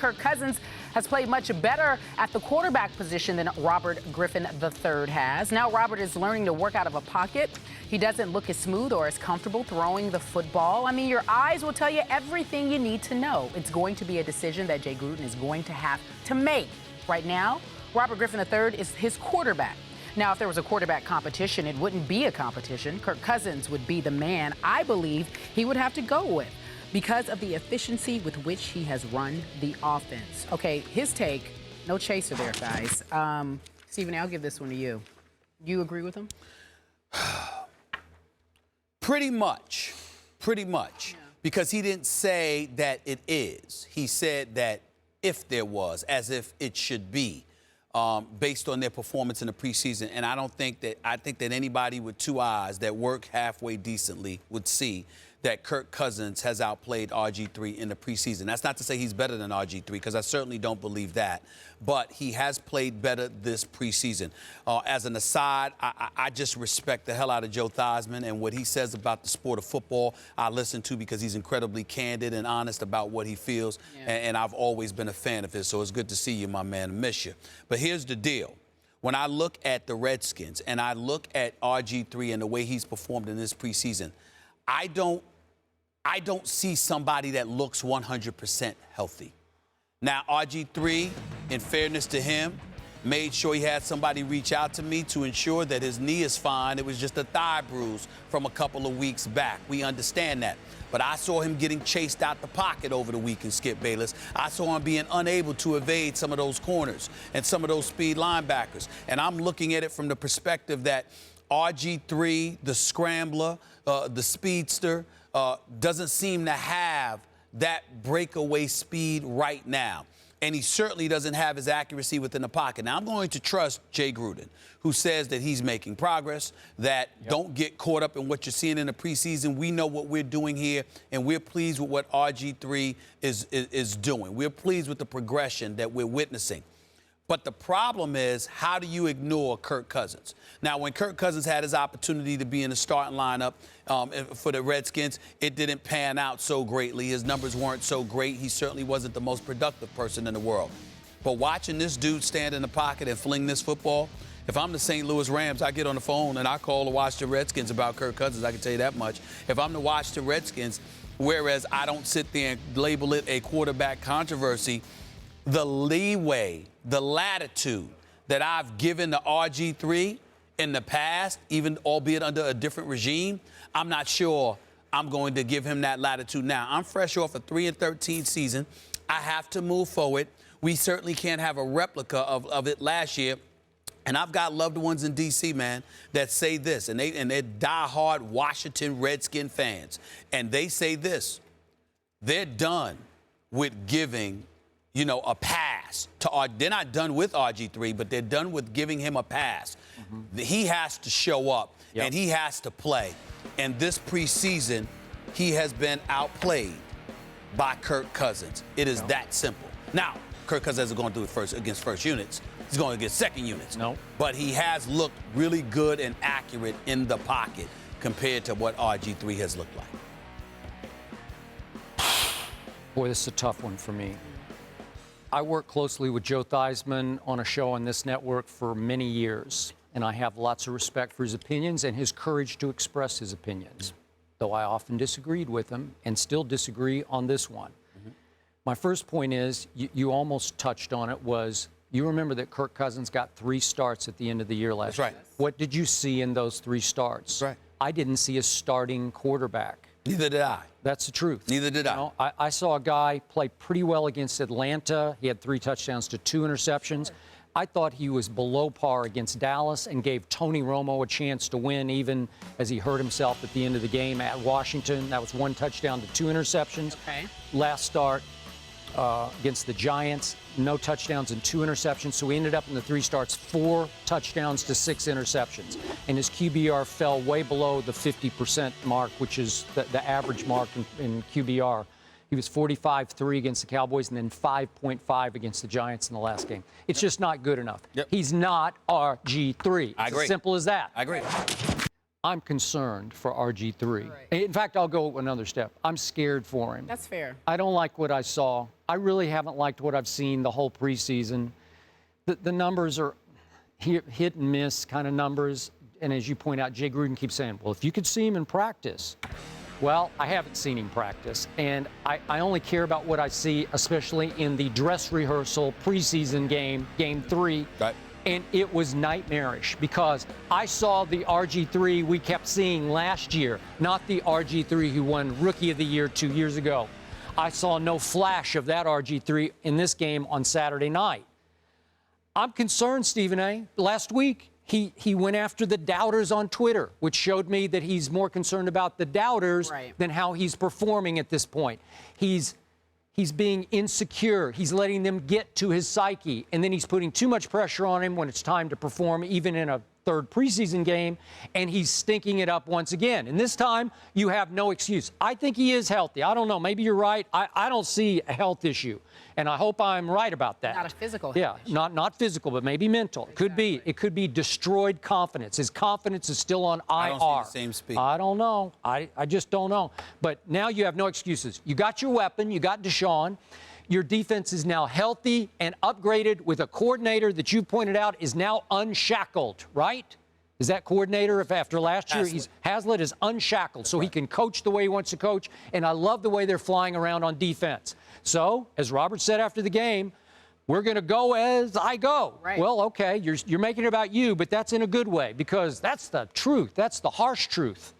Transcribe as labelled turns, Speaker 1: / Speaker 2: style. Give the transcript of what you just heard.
Speaker 1: Kirk Cousins has played much better at the quarterback position than Robert Griffin III has. Now Robert is learning to work out of a pocket. He doesn't look as smooth or as comfortable throwing the football. I mean, your eyes will tell you everything you need to know. It's going to be a decision that Jay Gruden is going to have to make. Right now, Robert Griffin III is his quarterback. Now, if there was a quarterback competition, it wouldn't be a competition. Kirk Cousins would be the man I believe he would have to go with because of the efficiency with which he has run the offense. Okay, his take, no chaser there, guys. Stephen, I'll give this one to you. Do you agree with him?
Speaker 2: Pretty much. Yeah. Because he didn't say that it is. He said that if there was, as if it should be. Based on their performance in the preseason. And I think that anybody with two eyes that work halfway decently would see that Kirk Cousins has outplayed RG3 in the preseason. That's not to say he's better than RG3, because I certainly don't believe that. But he has played better this preseason. As an aside, I just respect the hell out of Joe Theismann and what he says about the sport of football. I listen to because he's incredibly candid and honest about what he feels. Yeah. And I've always been a fan of his. So it's good to see you, my man. I miss you. But here's the deal. When I look at the Redskins and I look at RG3 and the way he's performed in this preseason, I don't see somebody that looks 100% healthy. Now, RG3, in fairness to him, made sure he had somebody reach out to me to ensure that his knee is fine. It was just a thigh bruise from a couple of weeks back. We understand that. But I saw him getting chased out the pocket over the weekend, Skip Bayless. I saw him being unable to evade some of those corners and some of those speed linebackers. And I'm looking at it from the perspective that RG3, the scrambler, the speedster, doesn't seem to have that breakaway speed right now. And he certainly doesn't have his accuracy within the pocket. Now, I'm going to trust Jay Gruden, who says that he's making progress, that don't get caught up in what you're seeing in the preseason. We know what we're doing here, and we're pleased with what RG3 is doing. We're pleased with the progression that we're witnessing. But the problem is, how do you ignore Kirk Cousins? Now, when Kirk Cousins had his opportunity to be in the starting lineup for the Redskins, it didn't pan out so greatly. His numbers weren't so great. He certainly wasn't the most productive person in the world. But watching this dude stand in the pocket and fling this football, if I'm the St. Louis Rams, I get on the phone and I call the Washington Redskins about Kirk Cousins. I can tell you that much. If I'm the Washington Redskins, whereas I don't sit there and label it a quarterback controversy, the leeway, the latitude that I've given to RG3 in the past, even albeit under a different regime, I'm not sure I'm going to give him that latitude now. I'm fresh off a 3-13 season. I have to move forward. We certainly can't have a replica of it last year. And I've got loved ones in D.C., man, that say this, and they're diehard Washington Redskin fans. And they say this: they're done with giving a pass to they're not done with RG3, but they're done with giving him a pass. He has to show up, and he has to play. And this preseason, he has been outplayed by Kirk Cousins. It is that simple. Now, Kirk Cousins isn't going to do it against first units. He's going to get second units. No. But he has looked really good and accurate in the pocket compared to what RG3 has looked like.
Speaker 3: Boy, this is a tough one for me. I work closely with Joe Theismann on a show on this network for many years, and I have lots of respect for his opinions and his courage to express his opinions, though I often disagreed with him and still disagree on this one. My first point is, you almost touched on it, was you remember that Kirk Cousins got 3 starts at the end of the year last year.
Speaker 2: That's right.
Speaker 3: What did you see in those 3 starts?
Speaker 2: That's right.
Speaker 3: I didn't see a starting quarterback.
Speaker 2: Neither did I.
Speaker 3: That's the truth.
Speaker 2: Neither did I.
Speaker 3: I saw a guy play pretty well against Atlanta. He had 3 touchdowns to 2 interceptions. I thought he was below par against Dallas and gave Tony Romo a chance to win, even as he hurt himself at the end of the game at Washington. That was 1 touchdown to 2 interceptions. Okay. Last start against the Giants, no touchdowns and 2 interceptions. So he ended up in the 3 starts, 4 touchdowns to 6 interceptions. And his QBR fell way below the 50% mark, which is the average mark in QBR. He was 45-3 against the Cowboys and then 5.5 against the Giants in the last game. It's just not good enough. He's not RG3.
Speaker 2: I agree.
Speaker 3: It's as simple as that.
Speaker 2: I agree.
Speaker 3: I'm concerned for RG3.
Speaker 1: Right.
Speaker 3: In fact, I'll go another step. I'm scared for him.
Speaker 1: That's fair.
Speaker 3: I don't like what I saw. I really haven't liked what I've seen the whole preseason. The numbers are hit and miss kind of numbers. And as you point out, Jay Gruden keeps saying, well, if you could see him in practice. Well, I haven't seen him practice. And I only care about what I see, especially in the dress rehearsal preseason game, game 3.
Speaker 2: Right.
Speaker 3: And it was nightmarish because I saw the RG3 we kept seeing last year, not the RG3 who won Rookie of the Year 2 years ago. I saw no flash of that RG3 in this game on Saturday night. I'm concerned, Stephen A. Last week, he went after the doubters on Twitter, which showed me that he's more concerned about the doubters than how he's performing at this point. He's being insecure. He's letting them get to his psyche. And then he's putting too much pressure on him when it's time to perform, even in a third preseason game. And he's stinking it up once again. And this time, you have no excuse. I think he is healthy. I don't know. Maybe you're right. I don't see a health issue. And I hope I'm right about that.
Speaker 1: Not a physical
Speaker 3: health issue. Not physical, but maybe mental.
Speaker 1: Exactly.
Speaker 3: It could be destroyed confidence. His confidence is still on IR.
Speaker 2: I don't see the same speed.
Speaker 3: I don't know. I just don't know. But now you have no excuses. You got your weapon. You got Deshaun. Your defense is now healthy and upgraded with a coordinator that you pointed out is now unshackled, right? Is that coordinator, if after last year, Haslett is unshackled, so he can coach the way he wants to coach, and I love the way they're flying around on defense. So, as Robert said after the game, we're going to go as I go.
Speaker 1: Right.
Speaker 3: Well, okay, you're making it about you, but that's in a good way, because that's the truth. That's the harsh truth.